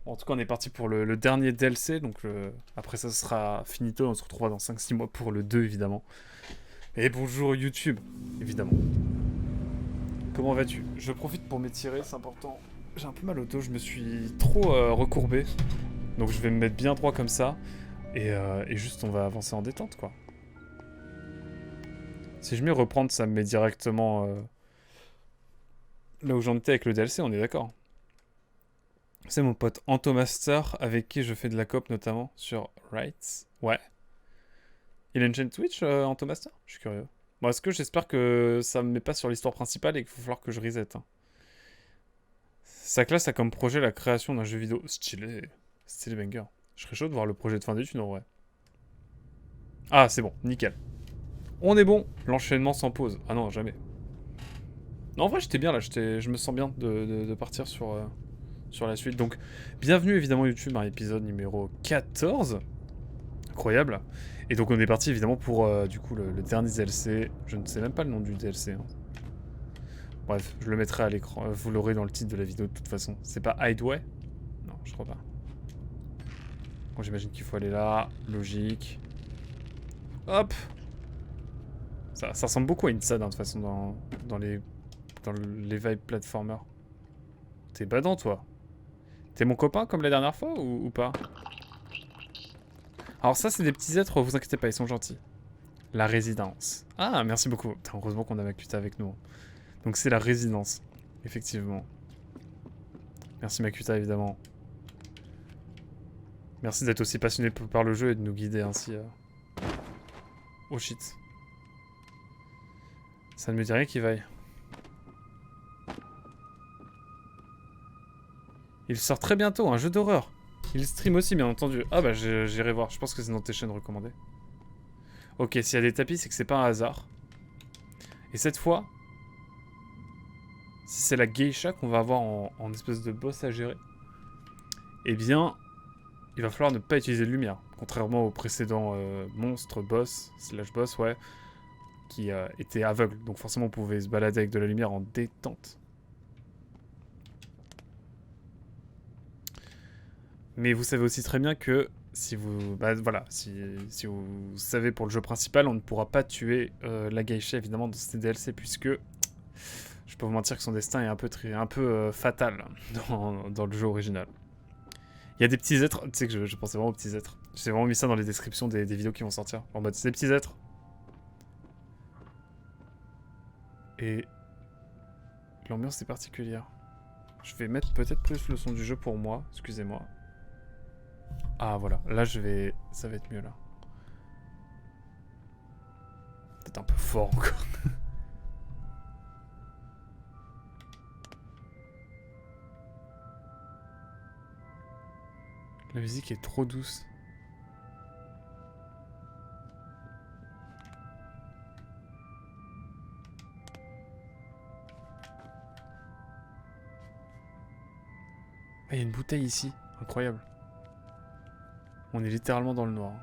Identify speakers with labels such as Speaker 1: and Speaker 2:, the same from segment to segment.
Speaker 1: En tout cas, on est parti pour le dernier DLC. Donc, après ça, ce sera finito. On se retrouvera dans 5-6 mois pour le 2, évidemment. Et bonjour YouTube, évidemment. Comment vas-tu? Je profite pour m'étirer, c'est important. J'ai un peu mal au dos, je me suis trop recourbé. Donc, je vais me mettre bien droit comme ça. Et juste, on va avancer en détente, quoi. Si je mets reprendre, ça me met directement là où j'en étais avec le DLC, on est d'accord. C'est mon pote Antomaster avec qui je fais de la coop notamment sur Rights. Ouais. Il a une chaîne Twitch, Antomaster? Je suis curieux. Bon, est-ce que j'espère que ça me met pas sur l'histoire principale et qu'il va falloir que je reset, hein. Sa classe a comme projet la création d'un jeu vidéo stylé. Stylé banger. Je serais chaud de voir le projet de fin d'études en vrai. Ah, c'est bon, nickel. On est bon, l'enchaînement sans pause. Ah non, jamais. Non, en vrai, j'étais bien là, je me sens bien de partir sur la suite. Donc, bienvenue évidemment YouTube à l'épisode numéro 14. Incroyable. Et donc on est parti évidemment pour du coup le dernier DLC. Je ne sais même pas le nom du DLC, hein. Bref, je le mettrai à l'écran. Vous l'aurez dans le titre de la vidéo de toute façon. C'est pas Hideway? Non, je crois pas. Bon, j'imagine qu'il faut aller là. Logique. Hop. Ça ressemble beaucoup à Inside, hein, de toute façon, dans les vibes platformer. T'es badant, toi. T'es mon copain comme la dernière fois ou pas? Alors ça, c'est des petits êtres, vous inquiétez pas, ils sont gentils. La résidence. Ah, merci beaucoup. Putain, heureusement qu'on a Makuta avec nous. Donc c'est la résidence, effectivement. Merci Makuta, évidemment. Merci d'être aussi passionné par le jeu et de nous guider ainsi. Oh shit. Ça ne me dit rien qu'il vaille. Il sort très bientôt, un jeu d'horreur. Il stream aussi, bien entendu. Ah bah j'irai voir, je pense que c'est dans tes chaînes recommandées. Ok, s'il y a des tapis, c'est que c'est pas un hasard. Et cette fois, si c'est la geisha qu'on va avoir en espèce de boss à gérer, eh bien, il va falloir ne pas utiliser de lumière. Contrairement au précédent monstre, boss, slash boss, ouais, qui était aveugle. Donc forcément, on pouvait se balader avec de la lumière en détente. Mais vous savez aussi très bien que si vous, bah, voilà, si vous savez pour le jeu principal, on ne pourra pas tuer la geisha évidemment dans ces DLC puisque je peux vous mentir que son destin est un peu fatal dans le jeu original. Il y a des petits êtres, tu sais que je pensais vraiment aux petits êtres. J'ai vraiment mis ça dans les descriptions des vidéos qui vont sortir. En mode, c'est des petits êtres. Et l'ambiance est particulière. Je vais mettre peut-être plus le son du jeu pour moi, excusez-moi. Ah voilà, là ça va être mieux là. Peut-être un peu fort encore. La musique est trop douce. Ah, il y a une bouteille ici, incroyable. On est littéralement dans le noir.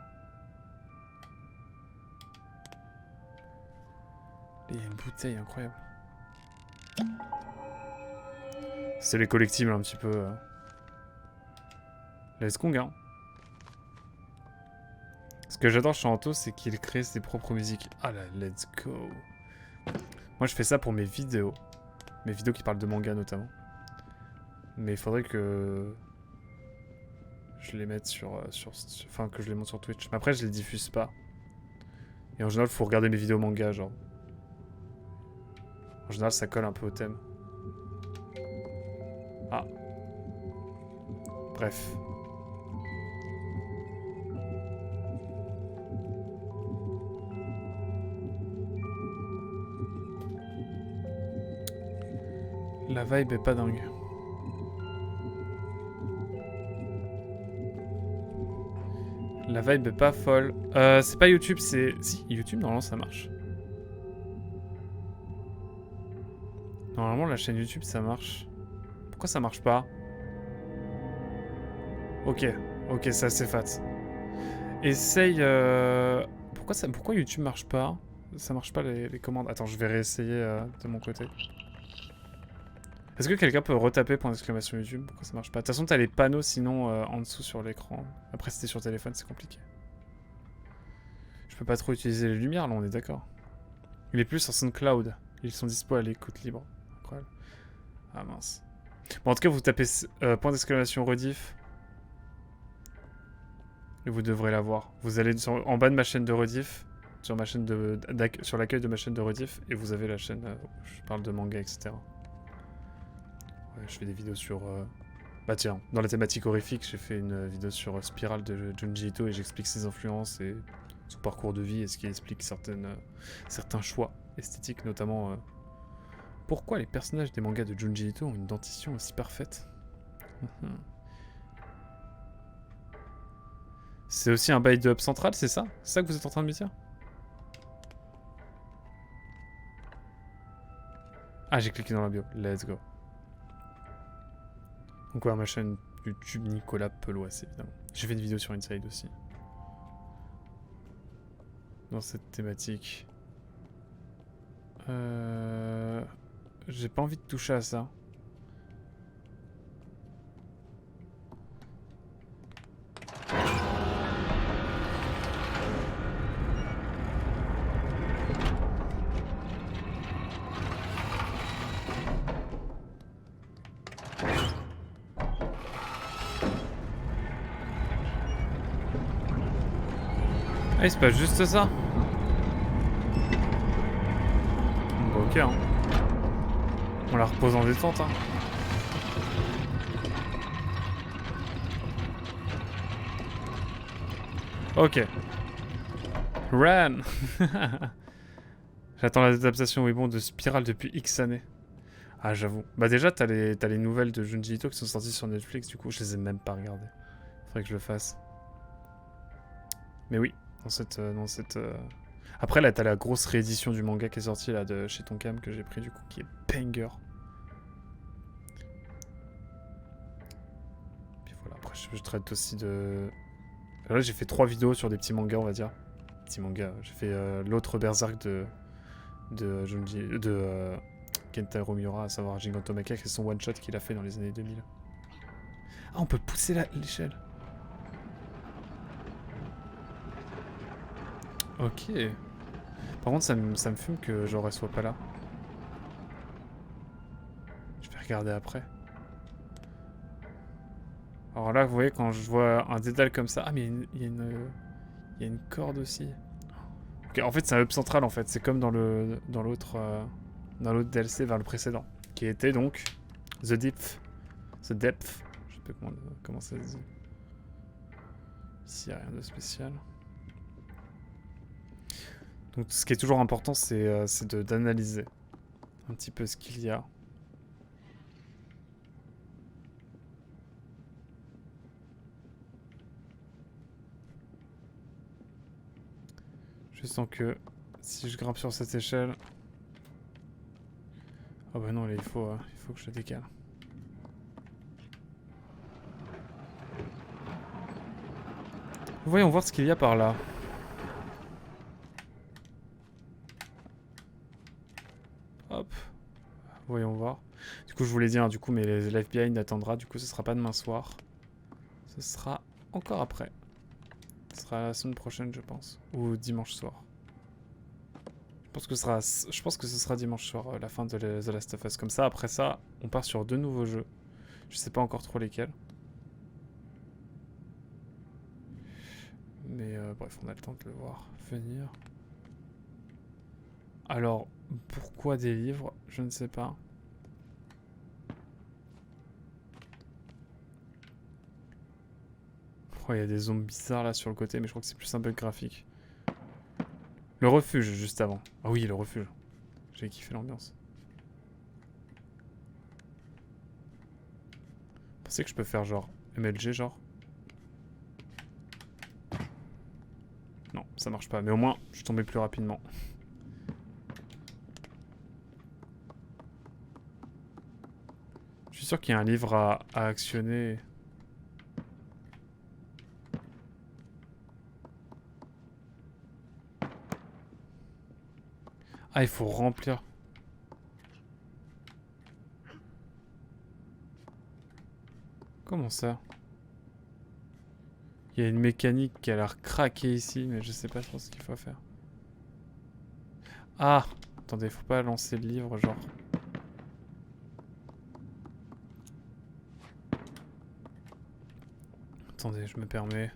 Speaker 1: Il y a une bouteille incroyable. C'est les collectibles un petit peu. Let's go, hein. Ce que j'adore chez Anto, c'est qu'il crée ses propres musiques. Ah là, let's go. Moi, je fais ça pour mes vidéos. Mes vidéos qui parlent de manga notamment. Mais il faudrait que je les mette enfin, que je les monte sur Twitch. Mais après, je les diffuse pas. Et en général, il faut regarder mes vidéos manga, genre. En général, ça colle un peu au thème. Ah. Bref. La vibe est pas dingue. La vibe est pas folle. C'est pas YouTube, c'est... Si, YouTube, normalement, ça marche. Normalement, la chaîne YouTube, ça marche. Pourquoi ça marche pas? Ok, ok, c'est assez fat. Essaye... Pourquoi YouTube marche pas? Ça marche pas les commandes. Attends, je vais réessayer de mon côté. Est-ce que quelqu'un peut retaper point d'exclamation YouTube? Pourquoi ça marche pas? De toute façon, t'as les panneaux sinon en dessous sur l'écran. Après, si t'es sur téléphone, c'est compliqué. Je peux pas trop utiliser les lumières, là, on est d'accord. Il est plus sur SoundCloud. Ils sont dispo à l'écoute libre. Incroyable. Ah mince. Bon, en tout cas, vous tapez point d'exclamation rediff. Et vous devrez l'avoir. Vous allez en bas de ma chaîne de rediff. Sur ma chaîne sur l'accueil de ma chaîne de rediff. Et vous avez la chaîne où je parle de manga, etc. Ouais, je fais des vidéos sur... Bah tiens, dans la thématique horrifique, j'ai fait une vidéo sur Spiral de Junji Ito et j'explique ses influences et son parcours de vie et ce qui explique certains choix esthétiques, notamment pourquoi les personnages des mangas de Junji Ito ont une dentition aussi parfaite. C'est aussi un bail de hub central, c'est ça? C'est ça que vous êtes en train de me dire? Ah, j'ai cliqué dans la bio. Let's go. Donc ouais, ma chaîne YouTube Nicolas Peloise, évidemment. J'ai fait une vidéo sur Inside aussi. Dans cette thématique. J'ai pas envie de toucher à ça. Ah, c'est pas juste ça. Bon, ok, hein. On la repose en détente, hein. Ok. Run. J'attends l'adaptation, oui bon, de Spiral depuis X années. Ah, j'avoue. Bah déjà, t'as les nouvelles de Junji Ito qui sont sorties sur Netflix, du coup, je les ai même pas regardées. Faudrait que je le fasse. Mais oui, dans cette... Après, là, t'as la grosse réédition du manga qui est sortie, là, de chez Tonkam, que j'ai pris, du coup, qui est banger. Puis voilà, après, je traite aussi de... Là, j'ai fait 3 vidéos sur des petits mangas, on va dire. Petits mangas. J'ai fait l'autre Berserk de Kentaro Miura, à savoir Gigantomachia, qui est son one-shot qu'il a fait dans les années 2000. Ah, on peut pousser l'échelle. Ok. Par contre, ça me fume que Jaurès soit pas là. Je vais regarder après. Alors là, vous voyez, quand je vois un dédale comme ça... Ah, mais il y a une corde aussi. Ok, en fait, c'est un hub central, en fait. C'est comme dans l'autre DLC vers le précédent. Qui était donc The Depth. The Depth. Je sais pas comment ça se dit. Ici, il n'y a rien de spécial. Donc, ce qui est toujours important, c'est d'analyser un petit peu ce qu'il y a. Je sens que si je grimpe sur cette échelle... Ah bah non, là, il faut que je le décale. Voyons voir ce qu'il y a par là. Hop. Voyons voir. Du coup, je voulais dire, du coup, mais les live behind attendra. Du coup, ce sera pas demain soir. Ce sera encore après. Ce sera la semaine prochaine, je pense. Ou dimanche soir. Je pense que ce sera dimanche soir, la fin de The Last of Us. Comme ça, après ça, on part sur 2 nouveaux jeux. Je sais pas encore trop lesquels. Mais bref, on a le temps de le voir venir. Alors, pourquoi des livres? Je ne sais pas. Oh, il y a des zombies bizarres là sur le côté, mais je crois que c'est plus un bug graphique. Le refuge, juste avant. Ah oui, le refuge. J'ai kiffé l'ambiance. Vous pensez que je peux faire genre MLG, genre? Non, ça marche pas. Mais au moins, je suis tombé plus rapidement. Je suis sûr qu'il y a un livre à actionner. Ah, il faut remplir. Comment ça? Il y a une mécanique qui a l'air craquée ici, mais je sais pas trop ce qu'il faut faire. Ah! Attendez, faut pas lancer le livre, genre. Attendez, je me permets.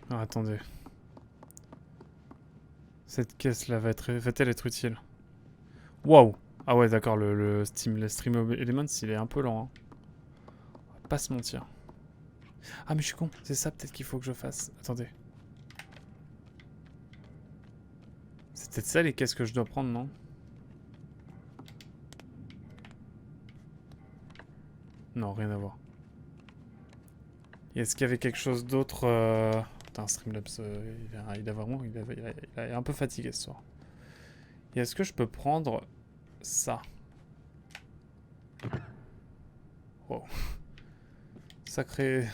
Speaker 1: Ah, attendez. Cette caisse-là va-t-elle être utile? Waouh! Ah ouais, d'accord, le Stream Elements, il est un peu lent. Hein. On va pas se mentir. Ah, mais je suis con. C'est ça peut-être qu'il faut que je fasse. Attendez. C'est peut-être ça les caisses que je dois prendre, non? Non, rien à voir. Et est-ce qu'il y avait quelque chose d'autre Putain, Streamlabs, il a vraiment... Il est un peu fatigué ce soir. Et est-ce que je peux prendre ça? Wow. Sacré...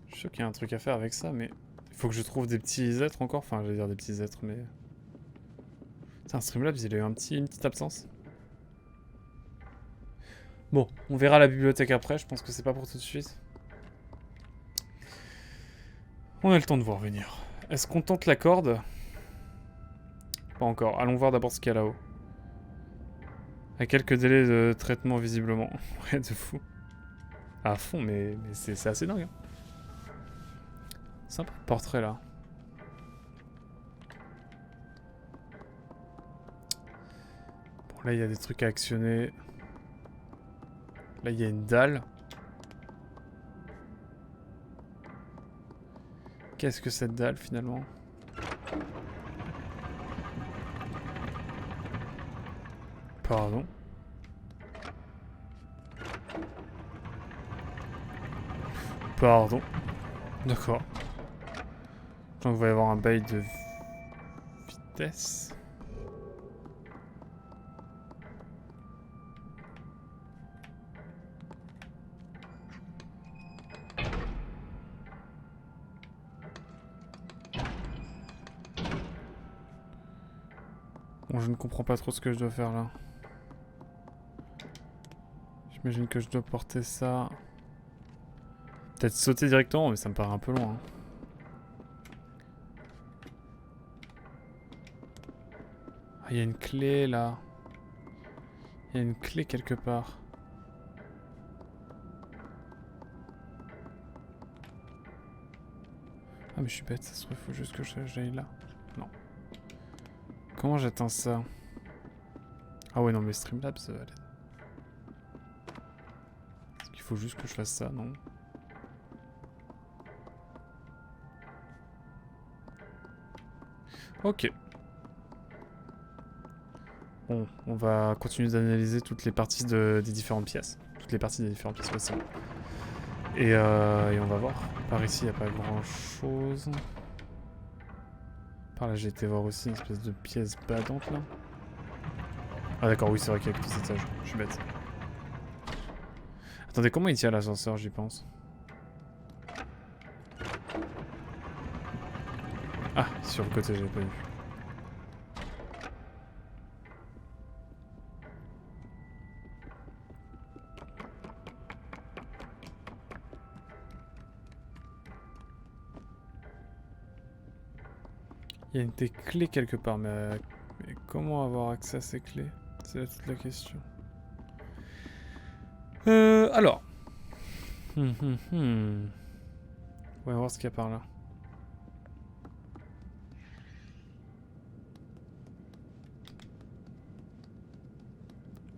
Speaker 1: Je suis sûr qu'il y a un truc à faire avec ça, mais... Il faut que je trouve des petits êtres encore. Enfin, je vais dire des petits êtres, mais... Putain, Streamlabs, il a eu une petite absence. Bon, on verra la bibliothèque après. Je pense que c'est pas pour tout de suite. On a le temps de voir venir. Est-ce qu'on tente la corde? Pas encore. Allons voir d'abord ce qu'il y a là-haut. À quelques délais de traitement, visiblement. Ouais, de fou. À fond, mais c'est assez dingue. Hein. Sympa le portrait, là. Bon, là, il y a des trucs à actionner. Là, il y a une dalle. Qu'est-ce que cette dalle, finalement? Pardon. Pardon. D'accord. Donc, il va y avoir un bail de vitesse. Bon, je ne comprends pas trop ce que je dois faire là. J'imagine que je dois porter ça. Peut-être sauter directement, mais ça me paraît un peu loin. Hein. Ah, il y a une clé là. Il y a une clé quelque part. Ah, mais je suis bête, ça se trouve, il faut juste que j'aille là. Non. Comment j'atteins ça? Ah ouais, non, mais Streamlabs, est-ce qu'il faut juste que je fasse ça, non? Ok. Bon, on va continuer d'analyser toutes les parties des différentes pièces. Toutes les parties des différentes pièces possibles. Et on va voir. Par ici, il n'y a pas grand-chose. Par là, j'ai été voir aussi une espèce de pièce badante, là. Ah d'accord, oui, c'est vrai qu'il y a que 2 étages. Je suis bête. Attendez, comment il tient l'ascenseur, j'y pense? Ah, sur le côté, j'avais pas vu. Il y a des clés quelque part, mais comment avoir accès à ces clés? C'est là toute la question. Alors. On va voir ce qu'il y a par là.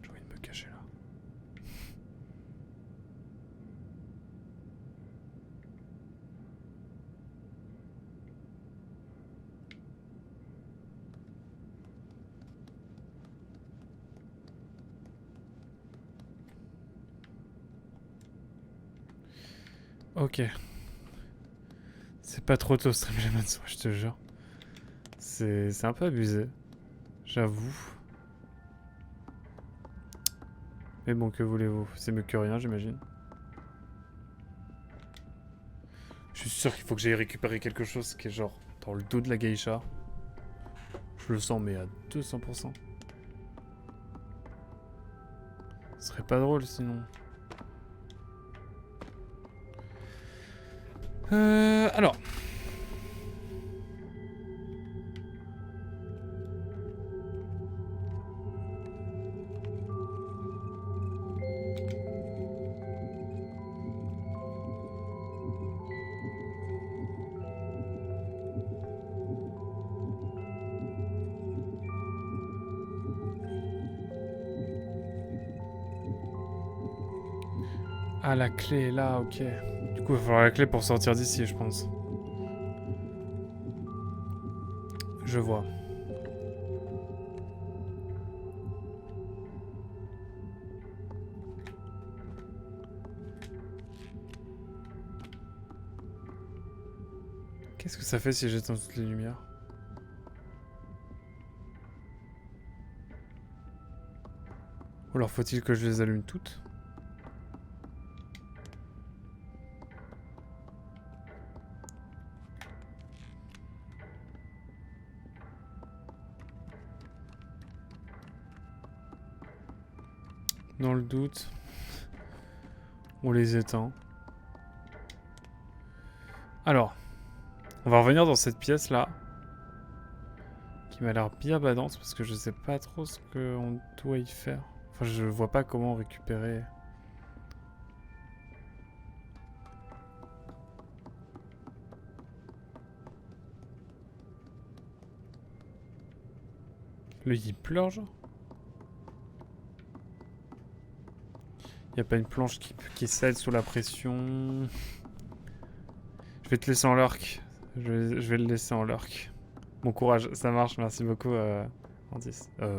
Speaker 1: J'ai envie de me cacher là. Ok. C'est pas trop tôt, Streamlabs, je te jure. C'est un peu abusé. J'avoue. Mais bon, que voulez-vous? C'est mieux que rien, j'imagine. Je suis sûr qu'il faut que j'aille récupérer quelque chose qui est genre dans le dos de la geisha. Je le sens, mais à 200%. Ce serait pas drôle sinon. Alors. Ah, la clé est là, ok. Du coup, il va falloir la clé pour sortir d'ici, je pense. Je vois. Qu'est-ce que ça fait si j'éteins toutes les lumières? Ou alors faut-il que je les allume toutes? Dans le doute, on les éteint. Alors, on va revenir dans cette pièce là, qui m'a l'air bien badante parce que je sais pas trop ce qu'on doit y faire. Enfin, je vois pas comment récupérer. L'œil il pleure genre? Y a pas une planche qui cède sous la pression. Je vais te laisser en lurk. Je vais le laisser en lurk. Bon courage, ça marche, merci beaucoup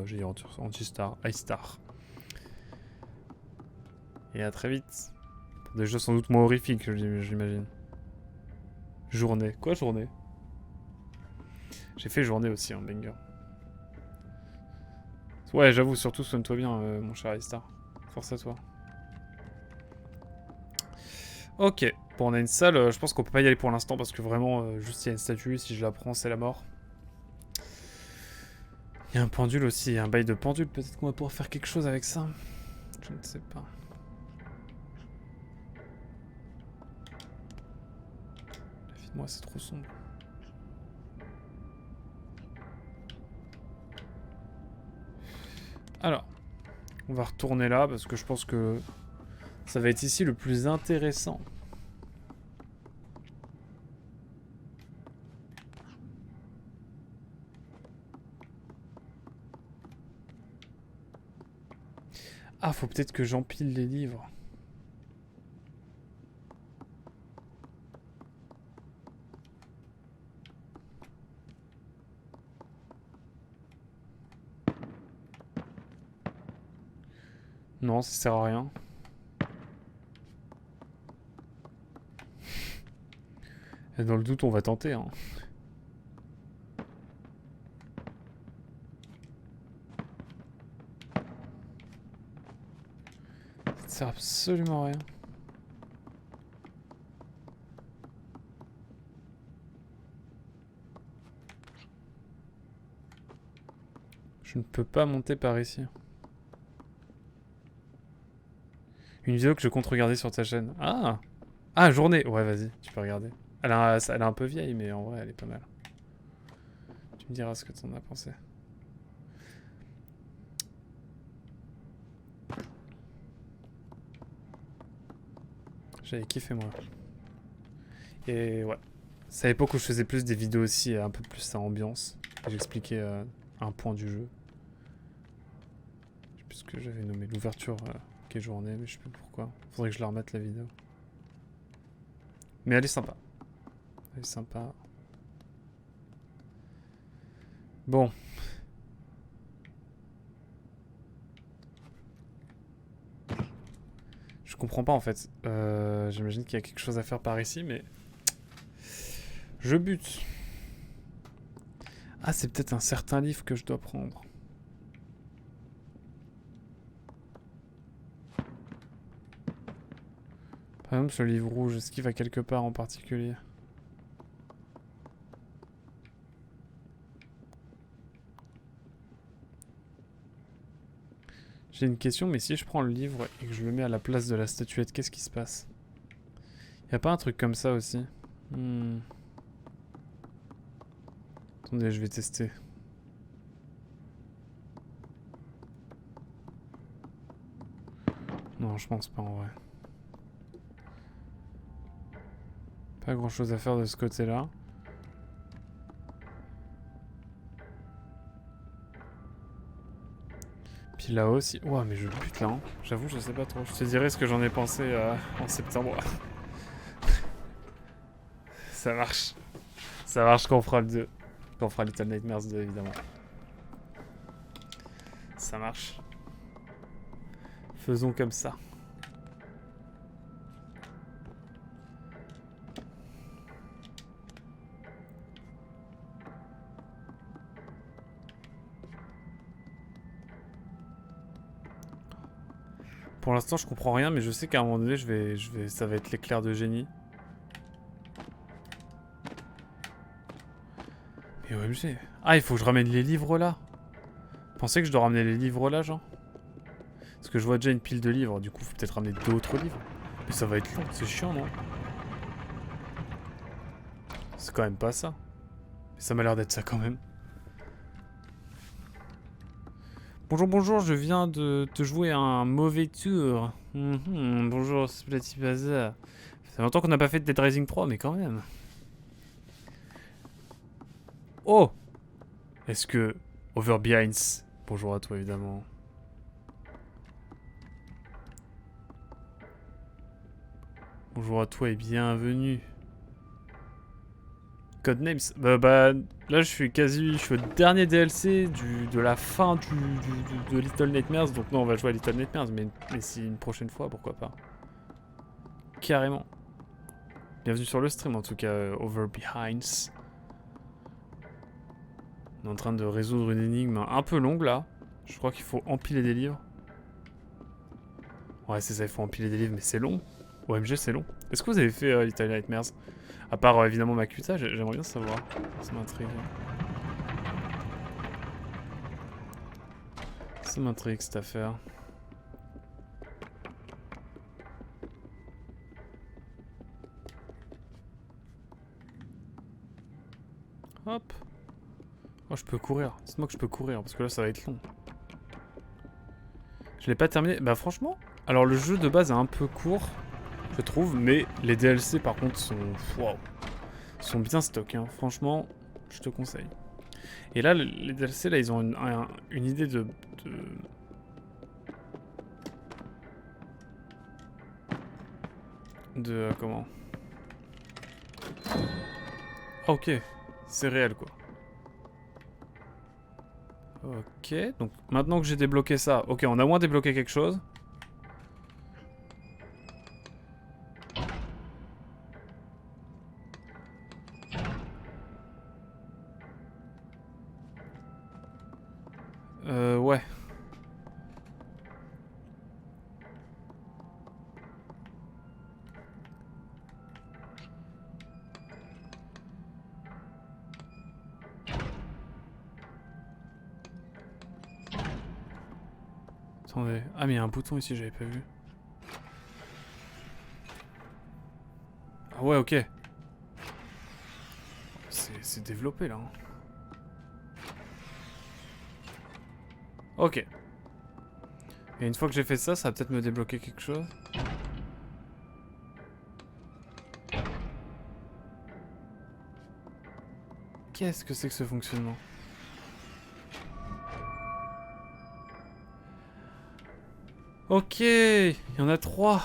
Speaker 1: j'ai dit Anti-Star, iStar. Et à très vite. Pour des jeux sans doute moins horrifiques, j'imagine. Journée. Quoi journée? J'ai fait journée aussi, hein, banger. Ouais, j'avoue, surtout soigne-toi bien, mon cher iStar. Force à toi. Ok. Bon, on a une salle, je pense qu'on peut pas y aller pour l'instant parce que vraiment, juste il y a une statue, si je la prends, c'est la mort. Il y a un pendule aussi, un bail de pendule, peut-être qu'on va pouvoir faire quelque chose avec ça. Je ne sais pas. La vie de moi, c'est trop sombre. Alors, on va retourner là parce que je pense que ça va être ici le plus intéressant. Ah, faut peut-être que j'empile les livres. Non, ça sert à rien. Et dans le doute, on va tenter, hein. Ça sert absolument à rien. Je ne peux pas monter par ici. Une vidéo que je compte regarder sur ta chaîne. Ah! Ah, journée! Ouais, vas-y, tu peux regarder. Elle est un peu vieille, mais en vrai, elle est pas mal. Tu me diras ce que t'en as pensé. J'avais kiffé, moi. Et ouais. C'est à l'époque où je faisais plus des vidéos aussi, un peu plus à ambiance. J'expliquais un point du jeu. Je sais plus ce que j'avais nommé. L'ouverture qui est journée, mais je sais plus pourquoi. Faudrait que je la remette la vidéo. Mais elle est sympa. Elle est sympa. Bon. Je comprends pas en fait. J'imagine qu'il y a quelque chose à faire par ici, mais... Je bute. Ah, c'est peut-être un certain livre que je dois prendre. Par exemple, ce livre rouge, est-ce qu'il va quelque part en particulier? J'ai une question, mais si je prends le livre et que je le mets à la place de la statuette, qu'est-ce qui se passe? Y a pas un truc comme ça aussi? Attendez, je vais tester. Non, je pense pas en vrai. Pas grand chose à faire de ce côté-là. Puis là aussi. Ouah, mais je bute là. Hein. J'avoue, je sais pas trop. Je te dirai ce que j'en ai pensé en septembre. Ça marche. Ça marche quand on fera le 2. Quand on fera Little Nightmares 2, évidemment. Ça marche. Faisons comme ça. Pour l'instant, je comprends rien, mais je sais qu'à un moment donné, ça va être l'éclair de génie. Mais OMG. Ah, il faut que je ramène les livres là. Pensez que je dois ramener les livres là, genre? Parce que je vois déjà une pile de livres, du coup, faut peut-être ramener d'autres livres. Mais ça va être long, c'est chiant, non? C'est quand même pas ça. Mais ça m'a l'air d'être ça quand même. Bonjour, bonjour, je viens de te jouer un mauvais tour. Bonjour, Splatty Bazaar. Ça fait longtemps qu'on n'a pas fait de Dead Rising 3, mais quand même. Oh! Est-ce que... Overbehinds. Bonjour à toi, évidemment. Bonjour à toi et bienvenue. Codenames. Bah, là, je suis au dernier DLC de la fin de Little Nightmares. Donc non, on va jouer à Little Nightmares, mais si une prochaine fois, pourquoi pas. Carrément. Bienvenue sur le stream, en tout cas, Overbehinds. On est en train de résoudre une énigme un peu longue, là. Je crois qu'il faut empiler des livres. Ouais, c'est ça, il faut empiler des livres, mais c'est long. OMG, c'est long. Est-ce que vous avez fait Little Nightmares? À part, évidemment, Makuta, j'aimerais bien savoir. Ça m'intrigue. Ça m'intrigue, cette affaire. Hop. Oh, je peux courir. Dites-moi que je peux courir, parce que là, ça va être long. Je l'ai pas terminé. Bah, franchement, alors le jeu de base est un peu court, je trouve, mais les DLC, par contre, sont... Waouh. Sont bien stock, hein. Franchement, je te conseille. Et là, les DLC, là, ils ont une idée de... comment? Ah, ok. C'est réel, quoi. Ok, donc maintenant que j'ai débloqué ça... Ok, on a au moins débloqué quelque chose. Ouais. Attendez. Ah, mais il y a un bouton ici, j'avais pas vu. Ah ouais, ok. C'est développé, là. Hein. Ok. Et une fois que j'ai fait ça, ça va peut-être me débloquer quelque chose. Qu'est-ce que c'est que ce fonctionnement? Ok, il y en a 3.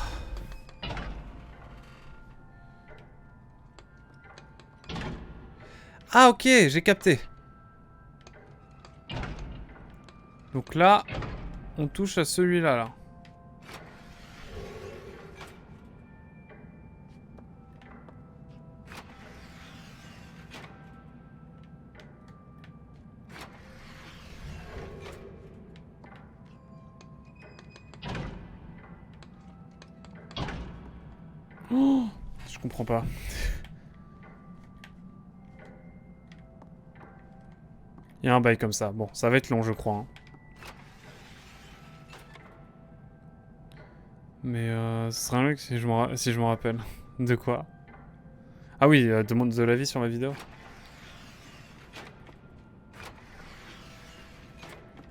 Speaker 1: Ah ok, j'ai capté. Donc là, on touche à celui-là, là. Oh, je comprends pas. Il y a un bail comme ça. Bon, ça va être long, je crois. Hein. Mais ce serait un mec si je me rappelle. De quoi? Ah oui, demande de l'avis sur ma vidéo.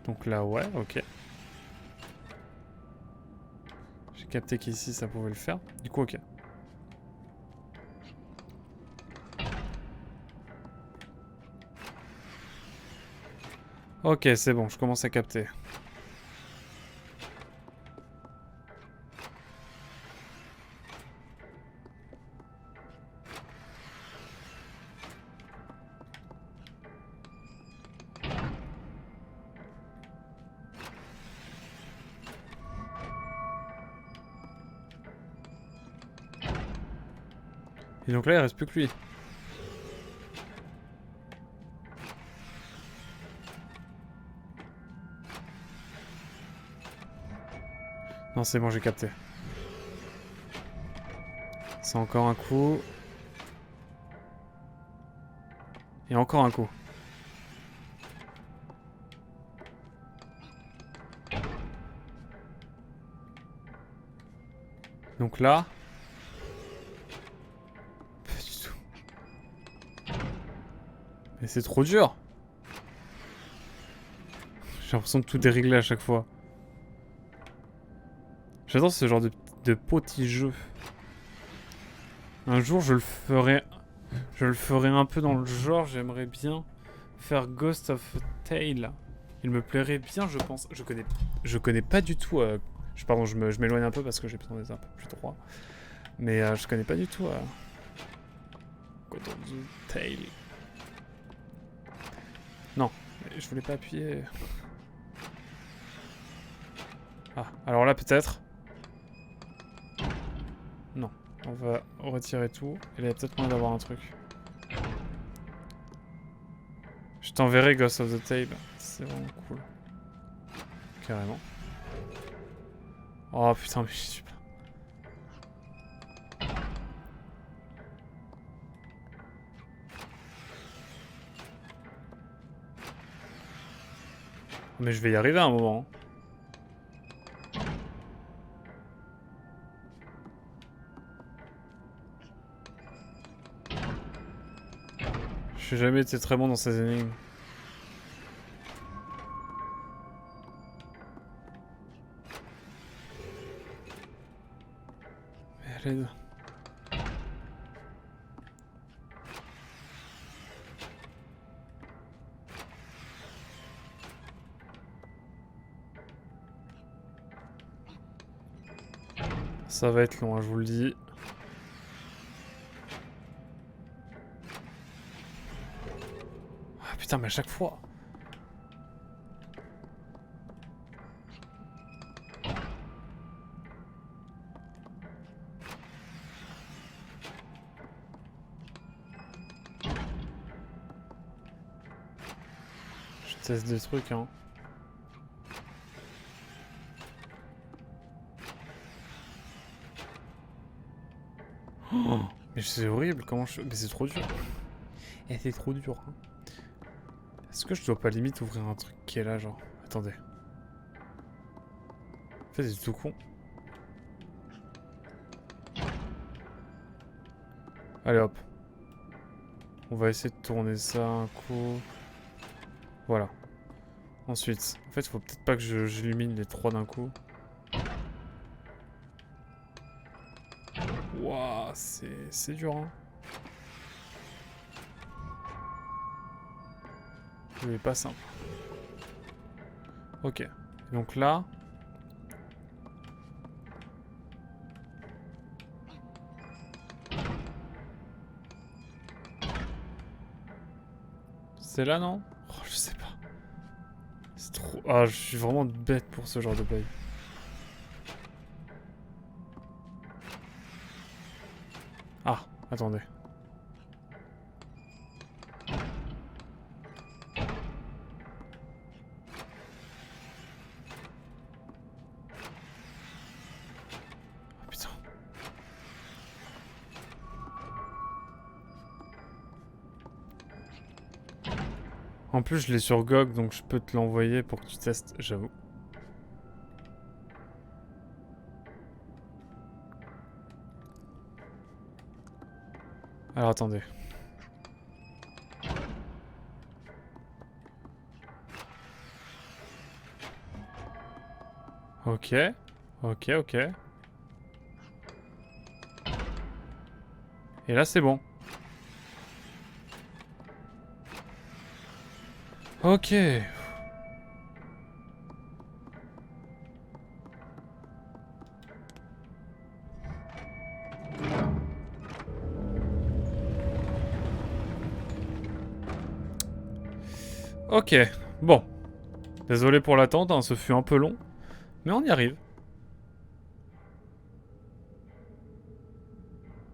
Speaker 1: Donc là, ouais, ok. J'ai capté qu'ici, ça pouvait le faire. Du coup, ok. Ok, c'est bon, je commence à capter. Et donc là, il reste plus que lui. Non, c'est bon, j'ai capté. C'est encore un coup. Et encore un coup. Donc là... Pas du tout. Mais c'est trop dur. J'ai l'impression de tout dérégler à chaque fois. J'adore ce genre de petits jeux. Un jour, je le ferai un peu dans le genre. J'aimerais bien faire Ghost of Tale. Il me plairait bien, je pense. Je connais pas du tout. Pardon, je m'éloigne un peu parce que j'ai besoin d'être un peu plus droit. Mais je connais pas du tout. Ghost of Tale. Non, je voulais pas appuyer. Ah, alors là peut-être. Non, on va retirer tout. Il y a peut-être moyen d'avoir un truc. Je t'enverrai Ghost of the Tale. C'est vraiment cool. Carrément. Oh putain, mais je suis pas. Mais je vais y arriver à un moment. J'ai jamais été très bon dans ces énigmes. Mais allez. Ça va être long, hein, je vous le dis. Ah putain, mais à chaque fois. Je teste des trucs, hein. Oh, mais c'est horrible, comment je... Mais c'est trop dur. Et c'est trop dur, hein. Est-ce que je dois pas limite ouvrir un truc qui est là, genre... Attendez. En fait, c'est tout con. Allez, hop. On va essayer de tourner ça un coup. Voilà. Ensuite, en fait, il faut peut-être pas que j'illumine les trois d'un coup. Wouah, c'est dur, hein. Mais pas simple. Ok. Donc là... C'est là, non? Oh, je sais pas. C'est trop... Ah, je suis vraiment bête pour ce genre de bug. Ah, attendez. Oh, putain. En plus, je l'ai sur GOG, donc je peux te l'envoyer pour que tu testes, j'avoue. Alors attendez. Ok. Ok, ok. Et là, c'est bon. Ok. Ok. Bon. Désolé pour l'attente, hein, ce fut un peu long. Mais on y arrive.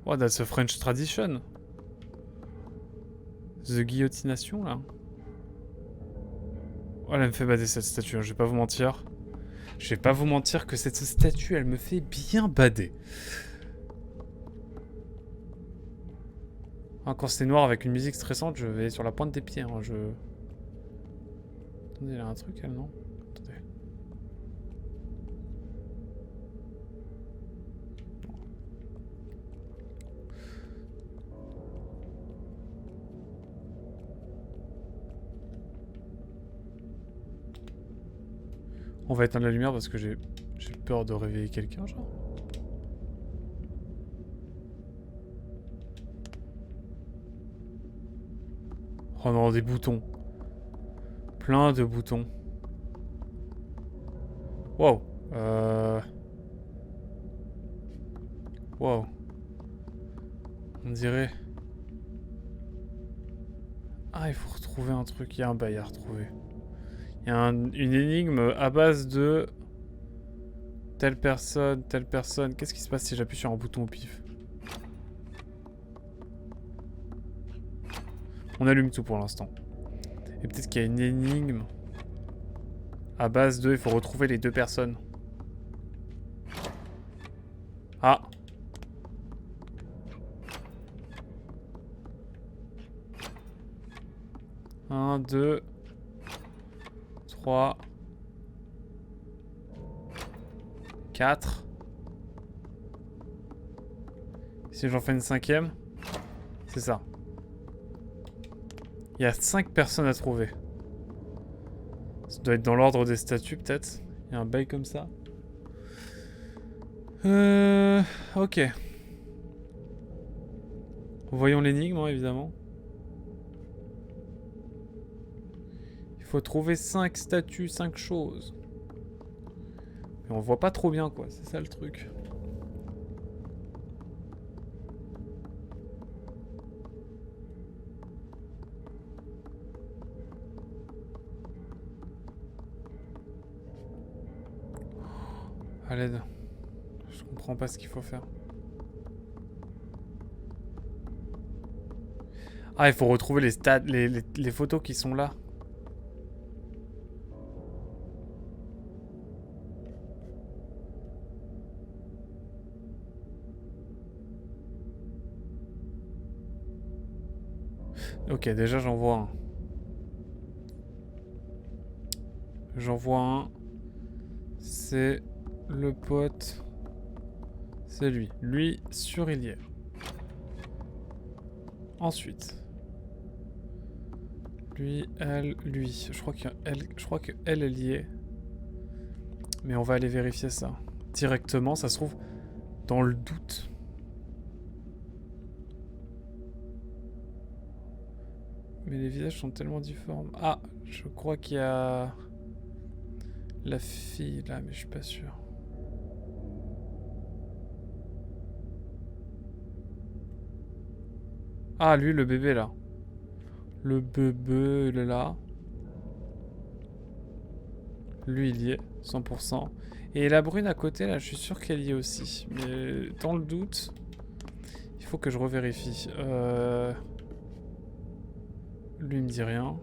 Speaker 1: Oh, that's a French tradition. The guillotination, là. Oh, elle me fait bader cette statue, hein, je vais pas vous mentir. Je vais pas vous mentir que cette statue, elle me fait bien bader. Ah, quand c'est noir avec une musique stressante, je vais sur la pointe des pieds. Hein, Attendez, il y a un truc, elle, non? Attendez. On va éteindre la lumière parce que j'ai peur de réveiller quelqu'un, genre. Oh non, des boutons. Plein de boutons. Wow. Wow. On dirait... Ah, il faut retrouver un truc. Il y a un bail à retrouver. Il y a une énigme à base de... Telle personne, telle personne. Qu'est-ce qui se passe si j'appuie sur un bouton au pif? On allume tout pour l'instant. Et peut-être qu'il y a une énigme à base de... Il faut retrouver les deux personnes. Ah. Un, deux... 3... 4... Si j'en fais une cinquième, c'est ça. Il y a 5 personnes à trouver. Ça doit être dans l'ordre des statues, peut-être. Il y a un bail comme ça. Ok. Voyons l'énigme, hein, évidemment. Il faut trouver 5 statues, 5 choses. Mais on voit pas trop bien, quoi. C'est ça le truc. À l'aide. Je comprends pas ce qu'il faut faire. Ah, il faut retrouver les stats, les photos qui sont là. Ok, déjà j'en vois un. J'en vois un. C'est le pote. C'est lui. Lui, sûr il y est. Ensuite. Lui, elle, lui. Je crois qu'elle, elle y est. Mais on va aller vérifier ça. Directement, ça se trouve dans le doute. Mais les visages sont tellement difformes. Ah, je crois qu'il y a... la fille là, mais je suis pas sûr. Ah, lui, le bébé là. Le bébé, il est là. Lui, il y est, 100%. Et la brune à côté, là, je suis sûr qu'elle y est aussi. Mais dans le doute, il faut que je revérifie. Lui, il me dit rien.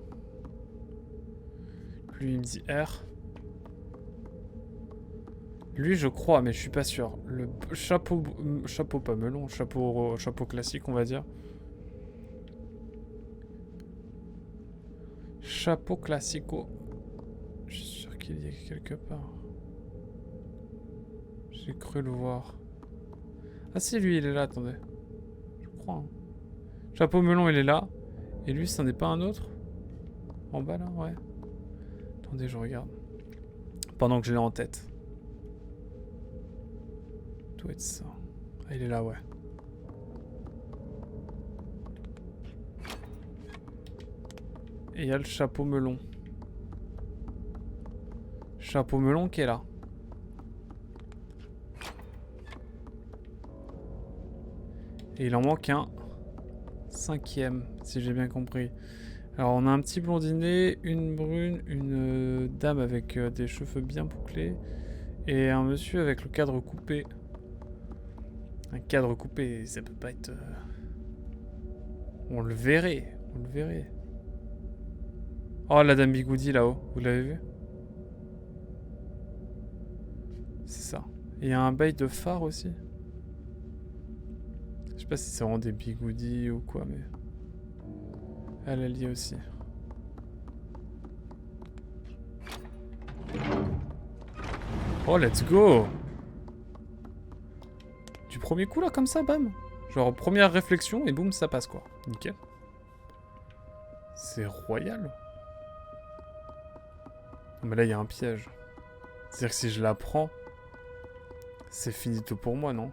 Speaker 1: Lui, il me dit R. Lui, je crois, mais je suis pas sûr. Le chapeau... Chapeau pas melon, chapeau classique, on va dire. Chapeau classico. Je suis sûr qu'il y est quelque part. J'ai cru le voir. Ah si, lui, il est là, attendez. Je crois. Hein. Chapeau melon, il est là. Et lui, c'en est pas un autre? En bas, là? Ouais. Attendez, je regarde. Pendant que je l'ai en tête. Doit être ça. Ah, il est là, ouais. Et il y a le chapeau melon. Chapeau melon qui est là. Et il en manque un 5e, si j'ai bien compris. Alors on a un petit blondinet, une brune, une dame avec des cheveux bien bouclés et un monsieur avec le cadre coupé. Un cadre coupé, ça peut pas être... On le verrait, on le verrait. Oh, la dame Bigoudi là-haut, vous l'avez vu? C'est ça. Et il y a un bail de phare aussi. Je sais pas si c'est vraiment des bigoudis ou quoi, mais... Elle est liée aussi. Oh, let's go! Du premier coup là, comme ça, bam! Genre, première réflexion et boum, ça passe quoi. Nickel. C'est royal. Mais là, il y a un piège. C'est-à-dire que si je la prends, c'est finito pour moi, non?